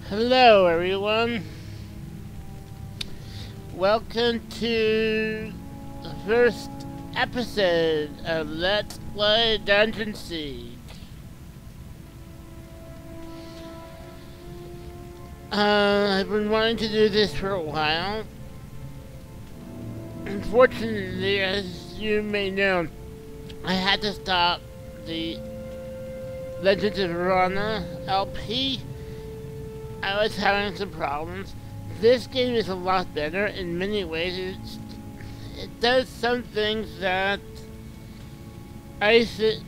Hello everyone, welcome to the first episode of Let's Play Dungeon Siege. I've been wanting to do this for a while. Unfortunately, as you may know, I had to stop the Legends of Verona LP. I was having some problems. This game is a lot better in many ways. It does some things that I think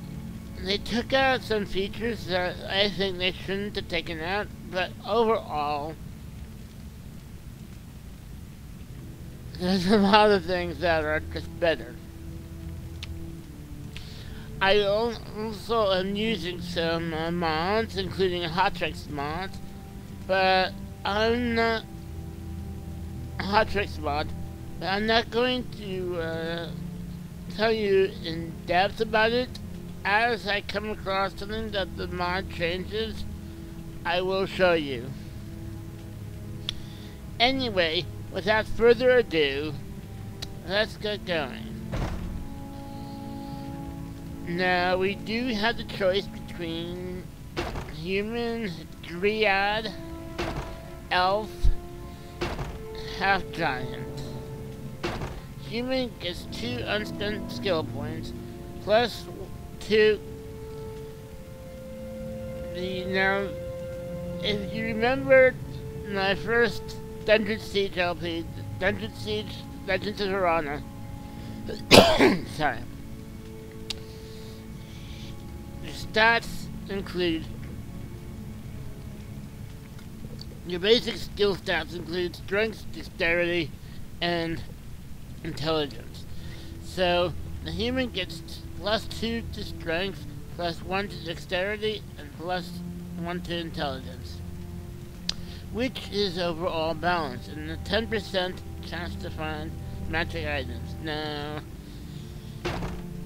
they took out some features that I think they shouldn't have taken out, but overall there's a lot of things that are just better. I also am using some mods, including a Hot Tricks mod. But I'm not a Hot Tricks mod, but I'm not going to tell you in depth about it. As I come across something that the mod changes, I will show you. Anyway, without further ado, let's get going. Now, we do have the choice between human, Dryad, elf, half-giant. Human gets 2 unspent skill points, plus 2. Now, if you remember my first Dungeon Siege LP, Dungeon Siege Legends of Verona, sorry. The stats include your basic skill stats include strength, dexterity, and intelligence. So, the human gets plus 2 to strength, plus 1 to dexterity, and plus 1 to intelligence, which is overall balanced, and a 10% chance to find magic items. Now,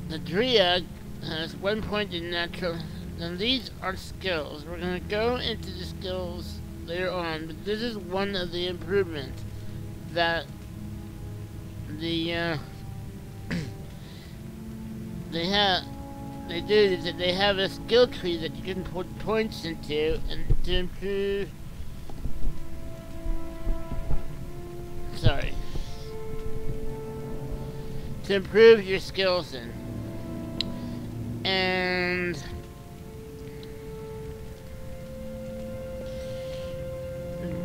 the Dryad has 1 point in natural. Now, these are skills. We're going to go into the skills later on, but this is one of the improvements that the they did, is that they have a skill tree that you can put points into and to improve your skills in. And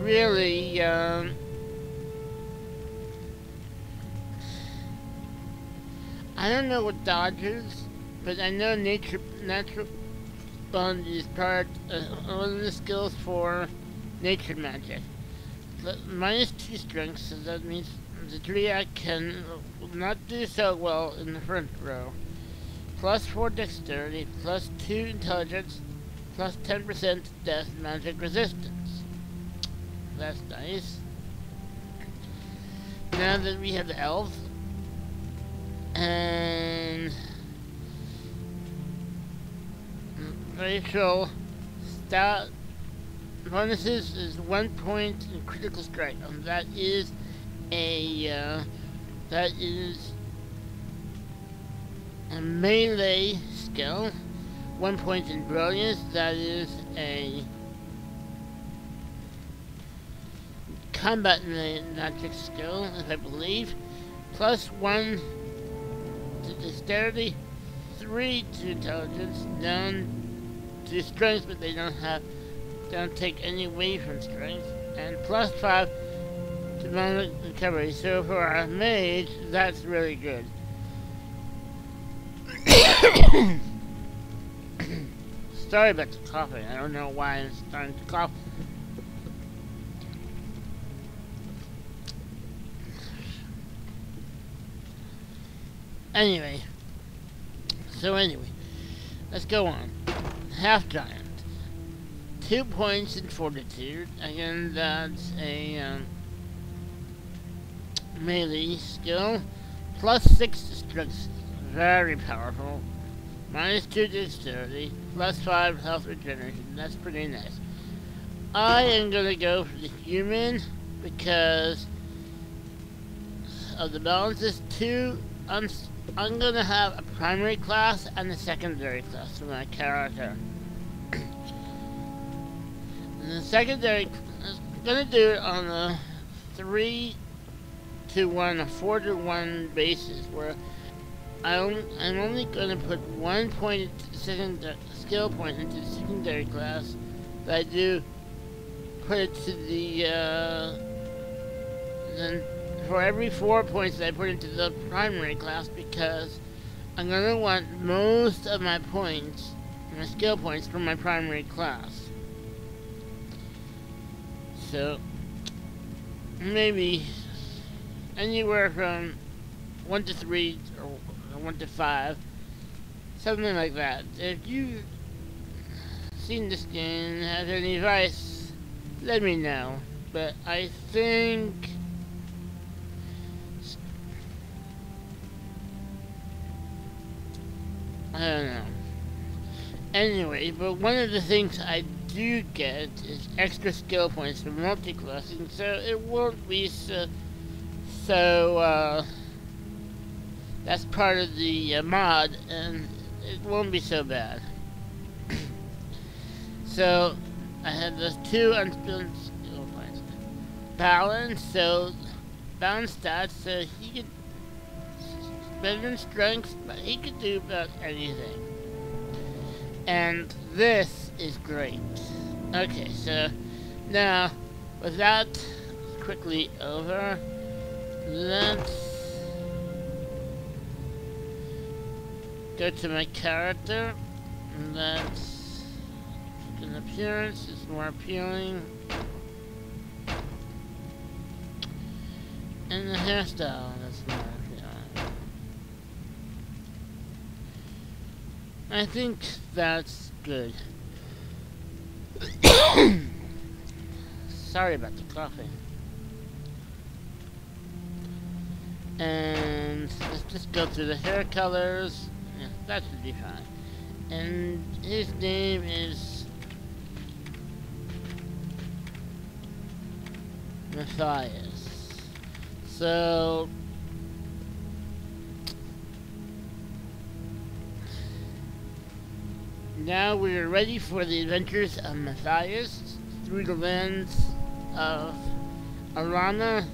really, I don't know what dodges, but I know natural bond is part one of the skills for nature magic. Minus 2 strength, so that means the Dryad can not do so well in the front row. Plus 4 dexterity, plus 2 intelligence, plus 10% death magic resistance. That's nice. Now that we have the elf, and racial stat bonuses is 1 point in critical strike. That is a melee skill. 1 point in brilliance. That is a combat magic skill, if I believe. Plus 1 to dexterity, 3 to intelligence, down to strength, but they don't take any away from strength, and plus 5 to moment recovery. So for our mage, that's really good. Sorry about the coughing. I don't know why I'm starting to cough. Anyway, let's go on. Half giant, 2 points in fortitude. Again, that's a melee skill. Plus 6 to strength, very powerful. Minus 2 dexterity, plus 5 health regeneration. That's pretty nice. I am gonna go for the human because of the balances. I'm gonna have a primary class and a secondary class for my character. And the secondary, I'm gonna do it on a 3-1, a 4-1 basis, where I'm only gonna put 1 point into the skill point into the secondary class, but I do put it to the then for every 4 points that I put into the primary class, because I'm gonna want most of my points, my skill points, from my primary class. So maybe anywhere from 1 to 3 or 1 to 5, something like that. If you've seen this game and have any advice, let me know. But I think I don't know. Anyway, but one of the things I do get is extra skill points for multi-classing, so it won't be that's part of the mod, and it won't be so bad. So I have those 2 unspent skill points. Balance, so balance stats, so he could better in strength, but he could do about anything. And this is great. Okay, so now with that quickly over, let's go to my character. Let's an appearance, it's more appealing. And the hairstyle, that's more appealing. I think that's good. Sorry about the coughing. And let's just go through the hair colors. Yeah, that should be fine. And his name is Mathias. So now we are ready for the adventures of Mathias through the lands of Arana.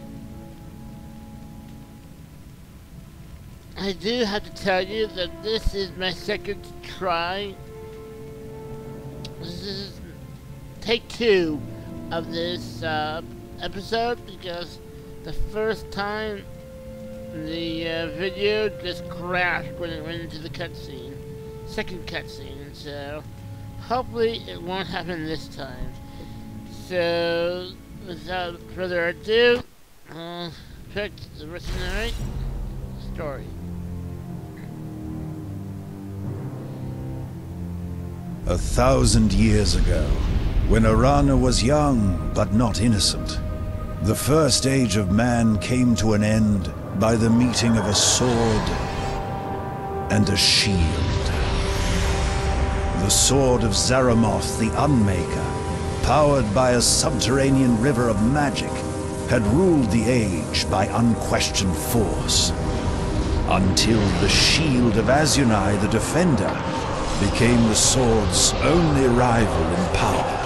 I do have to tell you that this is my second try. This is take 2 of this episode, because the first time the video just crashed when it went into the cutscene. Second cutscene, so hopefully it won't happen this time. So without further ado, pick the mercenary story. 1,000 years ago, when Arana was young but not innocent, the first age of man came to an end by the meeting of a sword and a shield. The sword of Zaramoth the Unmaker, powered by a subterranean river of magic, had ruled the age by unquestioned force, until the shield of Azunai the Defender became the sword's only rival in power.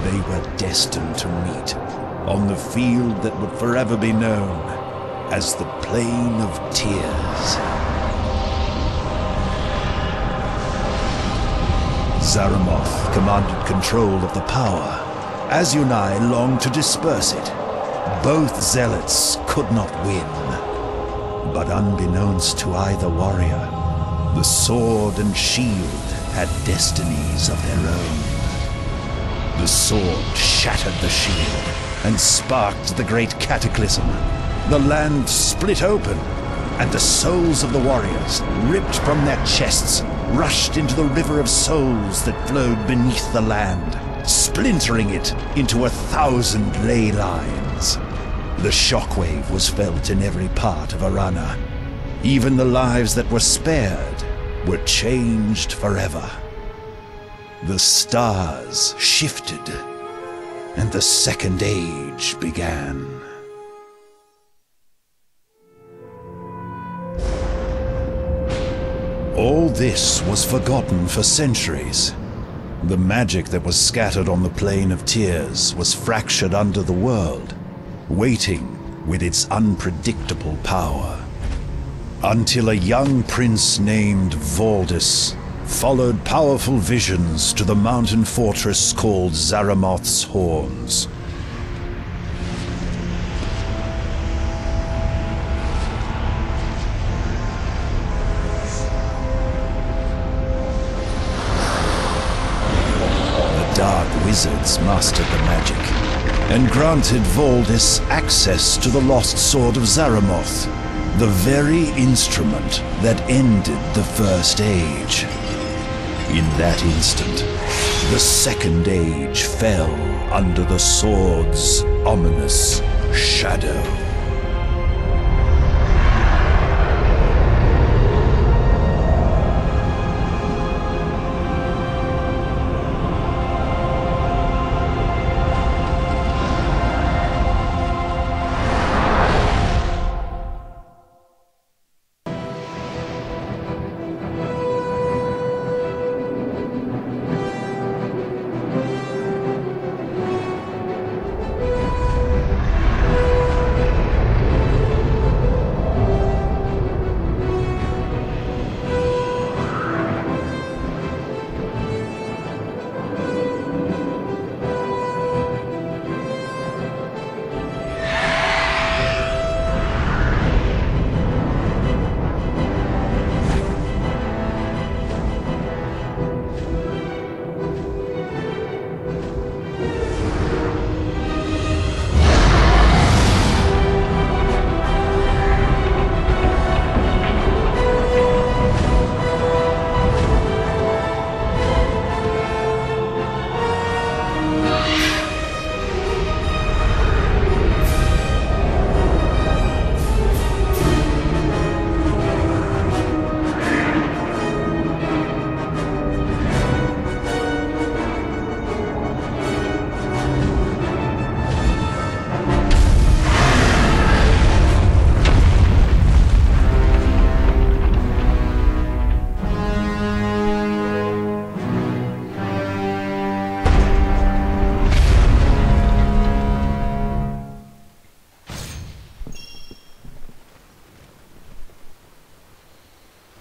They were destined to meet on the field that would forever be known as the Plain of Tears. Zaramoth commanded control of the power. Azunai longed to disperse it. Both zealots could not win. But unbeknownst to either warrior, the sword and shield had destinies of their own. The sword shattered the shield and sparked the great cataclysm. The land split open, and the souls of the warriors, ripped from their chests, rushed into the river of souls that flowed beneath the land, splintering it into 1,000 ley lines. The shockwave was felt in every part of Arana. Even the lives that were spared were changed forever. The stars shifted, and the Second Age began. All this was forgotten for centuries. The magic that was scattered on the Plain of Tears was fractured under the world, waiting with its unpredictable power. Until a young prince named Valdis followed powerful visions to the mountain fortress called Zaramoth's Horns. The dark wizards mastered the magic and granted Valdis access to the lost sword of Zaramoth, the very instrument that ended the First Age. In that instant, the Second Age fell under the sword's ominous shadow.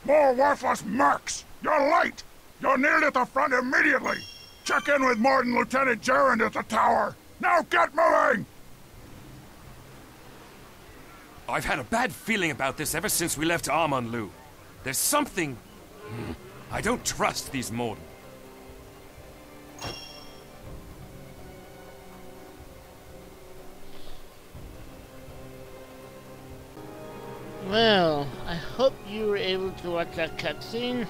More worthless mercs! You're late! You're nearly at the front immediately! Check in with Martin Lieutenant Gerund at the tower! Now get moving! I've had a bad feeling about this ever since we left Amanlu. There's something... I don't trust these Morden. Well, I hope you were able to watch that cutscene.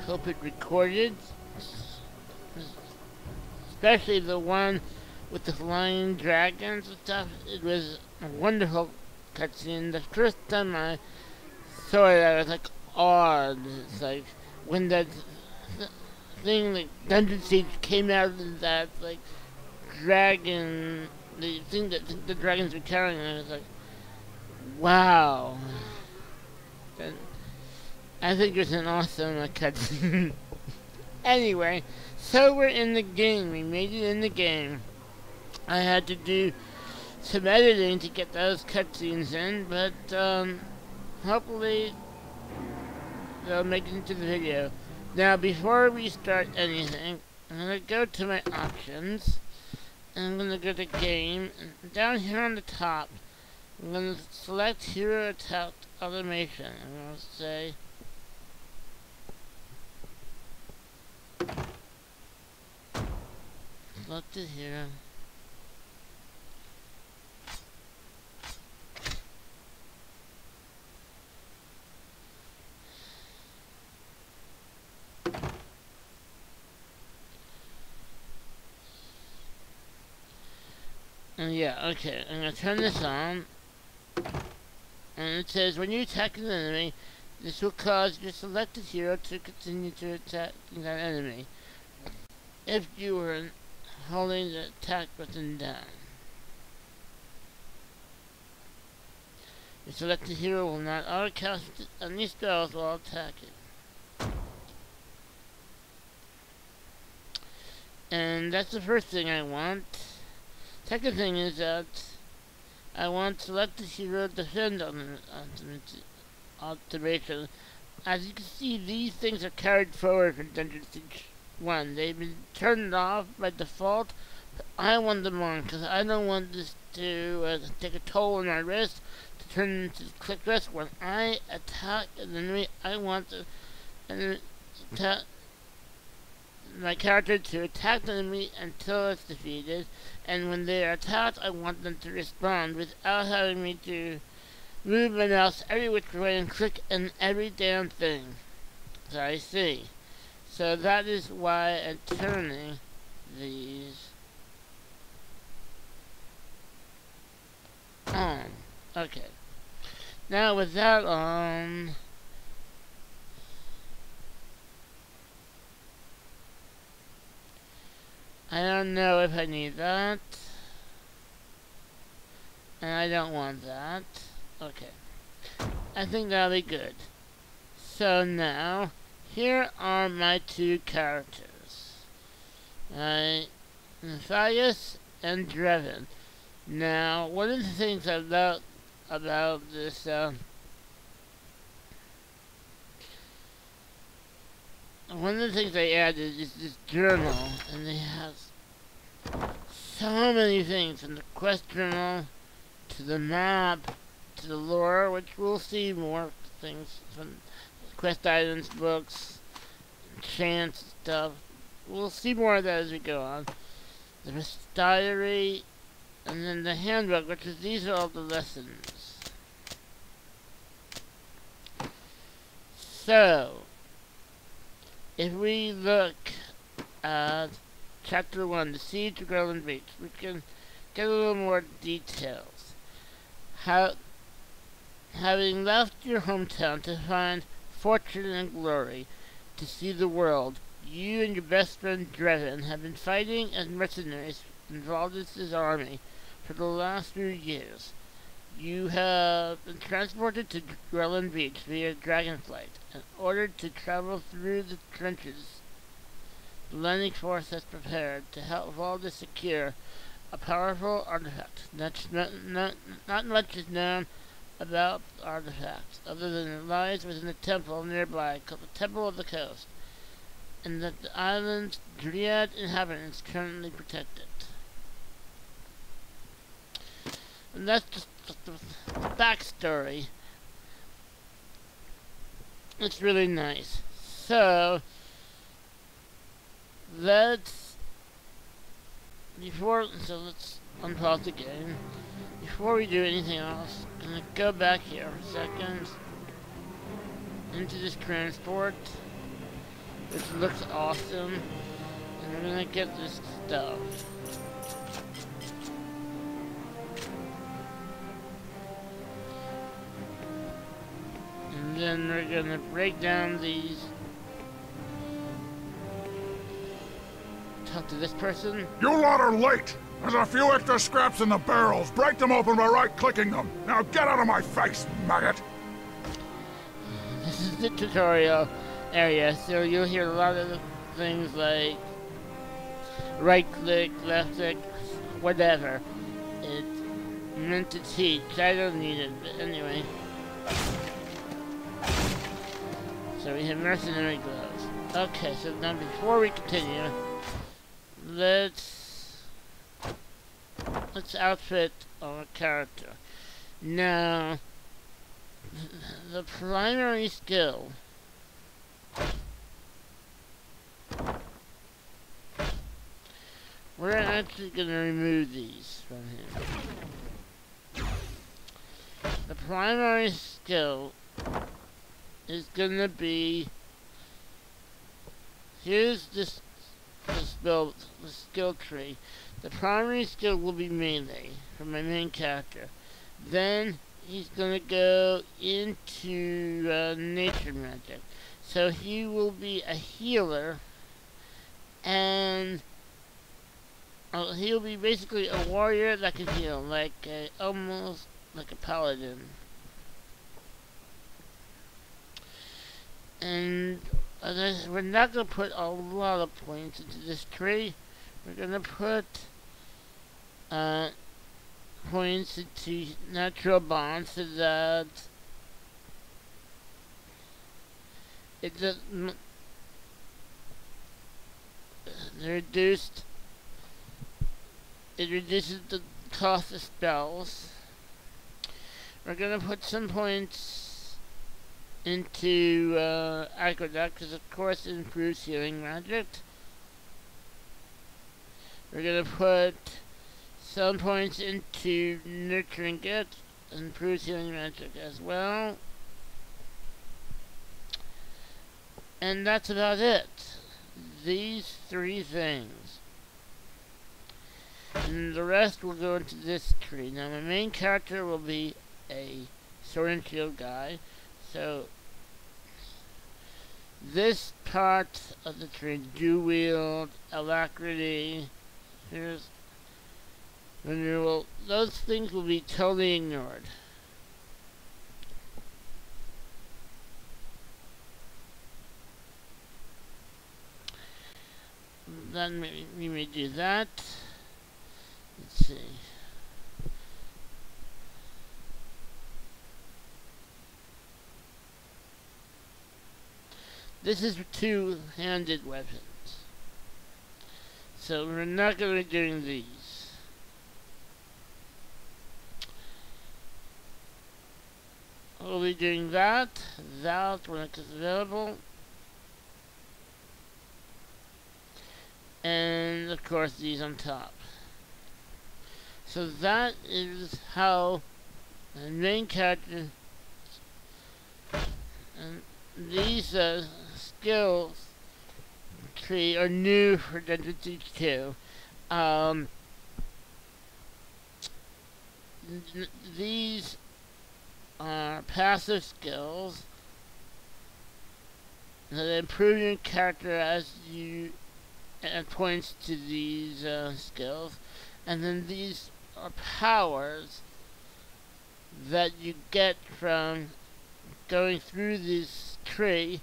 Hope it recorded. Especially the one with the flying dragons and stuff. It was a wonderful cutscene. The first time I saw it, I was like awed. It's like when that thing, like Dungeon Siege, came out of that like dragon, the thing that the dragons were carrying. I was like, wow. And I think it's an awesome cutscene. Anyway, so we're in the game. We made it in the game. I had to do some editing to get those cutscenes in, but hopefully they'll make it into the video. Now, before we start anything, I'm going to go to my options, and I'm going to go to game, and down here on the top, I'm going to select Hero Attack Automation. I'm going to say selected here. And yeah, okay, I'm going to turn this on. And it says, when you attack an enemy, this will cause your selected hero to continue to attack that enemy. If you were holding the attack button down. The selected hero will not auto-cast any spells while attacking. And that's the first thing I want. Second thing is that I want selected hero defend on the alteration. As you can see, these things are carried forward from Dungeon Siege 1. They've been turned off by default, but I want them on because I don't want this to take a toll on my wrist, to turn into quick rest. When I attack an enemy, I want my character to attack the enemy until it's defeated, and when they are attacked, I want them to respond without having me to move my mouse every which way and click on every damn thing that I see. So that is why I'm turning these on. Okay. Now with that on, I don't know if I need that, and I don't want that. Okay, I think that'll be good. So now, here are my two characters, Mathias and Drevin. Now, one of the things I love about this, one of the things they added is this journal, and they have so many things, from the quest journal to the map to the lore, which we'll see more things from quest items, books, chants, stuff. We'll see more of that as we go on. The diary, and then the handbook, which is, these are all the lessons. So, if we look at Chapter 1, The Siege of Greilyn Beach, we can get a little more details. Having left your hometown to find fortune and glory, to see the world, you and your best friend Drevin have been fighting as mercenaries in Valdis' army for the last few years. You have been transported to Greilyn Beach via dragonflight and ordered to travel through the trenches the landing force has prepared to help Valdis secure a powerful artifact. Not much is known about the artifact, other than it lies within a temple nearby called the Temple of the Coast, and that the island's Dryad inhabitants currently protect it. And that's just the backstory. It's really nice. So, let's unpause the game. Before we do anything else, I'm gonna go back here for a second into this transport, which looks awesome, and we're gonna get this stuff. And then we're gonna break down these. Talk to this person. You lot are late! There's a few extra scraps in the barrels. Break them open by right-clicking them. Now get out of my face, maggot! This is the tutorial area, so you'll hear a lot of things like right-click, left-click, whatever. It's meant to teach. I don't need it, but anyway. So we have mercenary gloves. Okay, so now before we continue, let's outfit our character. Now, the primary skill we're actually going to remove these from him. The primary skill is going to be, here's this skill tree. The primary skill will be melee for my main character. Then he's gonna go into nature magic. So he will be a healer, and he'll be basically a warrior that can heal, like almost like a paladin. And we're not going to put a lot of points into this tree. We're going to put points into natural bonds so that it doesn't it reduces the cost of spells. We're gonna put some points into aqueduct because of course it improves healing magic. We're gonna put some points into nurturing it, improves healing magic as well. And that's about it. These 3 things. And the rest will go into this tree. Now my main character will be a sword and shield guy. So this part of the tree, do wield, alacrity, here's renewal, those things will be totally ignored. Then we may do that. Let's see. This is 2-handed weapons. So we're not going to be doing these. We'll be doing that when it's available. And of course these on top. So that is how the main character, and these skills tree are new for Dungeon Siege 2. These are passive skills that improve your character as you add points to these skills, and then these are powers that you get from going through this tree,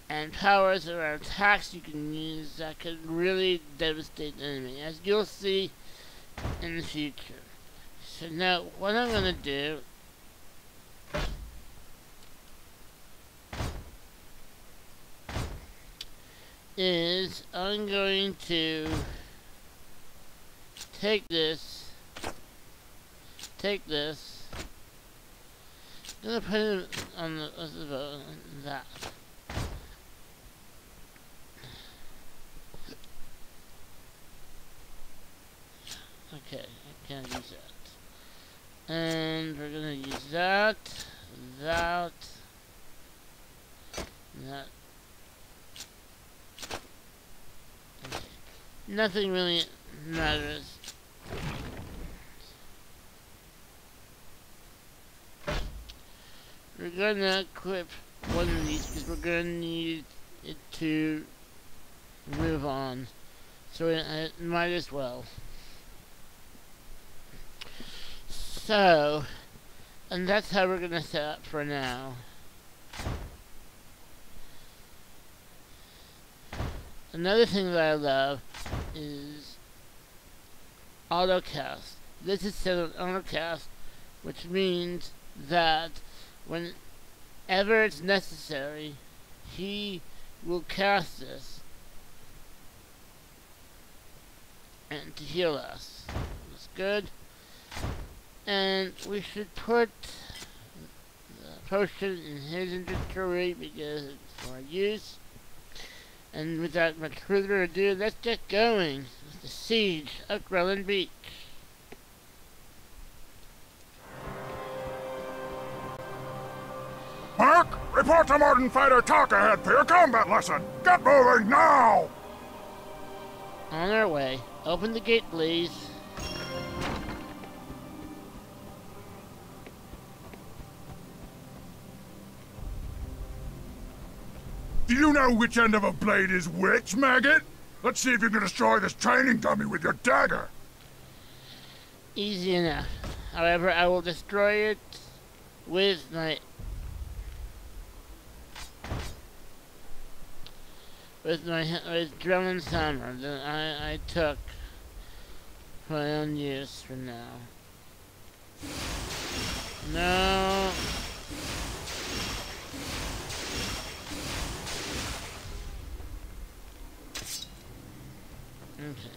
and powers or attacks you can use that can really devastate the enemy, as you'll see in the future. So now what I'm going to do is I'm going to take this, I'm going to put it on that. Okay, I can't use that. And we're going to use that. Nothing really matters. We're gonna equip one of these because we're gonna need it to move on. So it might as well. So, and that's how we're gonna set up for now. Another thing that I love is autocast. This is set on autocast, which means that whenever it's necessary, he will cast this and to heal us. That's good. And we should put the potion in his inventory because it's for use. And without much further ado, let's get going with the siege of Greiilyn Beach. Mark, report to Modern Fighter Talk ahead for your combat lesson. Get moving now! On our way. Open the gate, please. Do you know which end of a blade is which, maggot? Let's see if you can destroy this training dummy with your dagger. Easy enough. However, I will destroy it with my... with Drevin hammer that I took for my own use for now. No. Okay.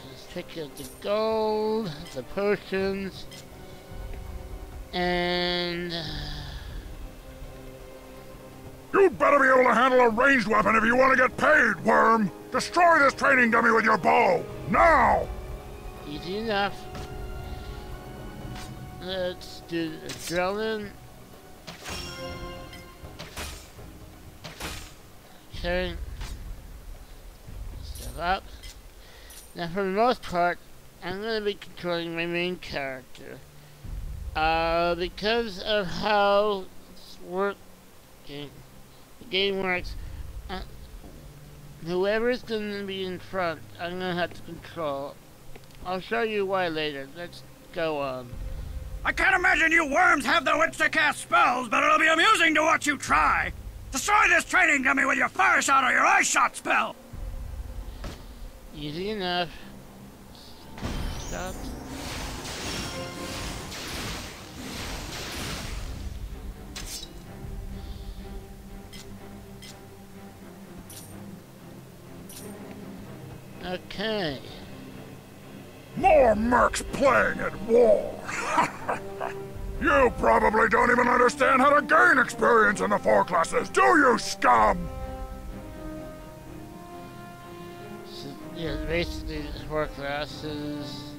Let's pick up the gold, the potions, and... You'd better be able to handle a ranged weapon if you want to get paid, worm! Destroy this training dummy with your bow! Now! Easy enough. Let's do a Greilyn. Okay. Step up. Now for the most part, I'm going to be controlling my main character. Because of how the game works, whoever's going to be in front, I'm going to have to control. I'll show you why later. Let's go on. I can't imagine you worms have the wits to cast spells, but it'll be amusing to watch you try. Destroy this training dummy with your fire shot or your ice shot spell. Easy enough. Stop. Okay. More mercs playing at war! You probably don't even understand how to gain experience in the 4 classes, do you, scum? So, yeah, basically 4 classes.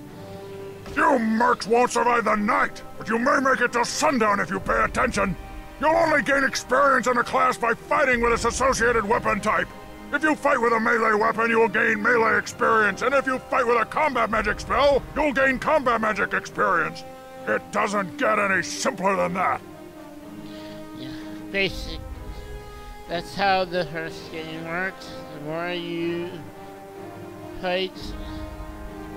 You mercs won't survive the night, but you may make it till sundown if you pay attention. You'll only gain experience in a class by fighting with its associated weapon type. If you fight with a melee weapon, you'll gain melee experience, and if you fight with a combat magic spell, you'll gain combat magic experience. It doesn't get any simpler than that. Yeah, basic. That's how the first game works. The more you fight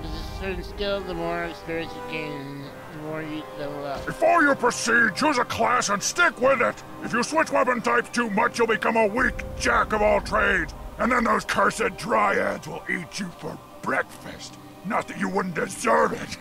with a certain skill, the more experience you gain, and the more you level up. Before you proceed, choose a class and stick with it. If you switch weapon types too much, you'll become a weak jack of all trades. And then those cursed Dryads will eat you for breakfast. Not that you wouldn't deserve it.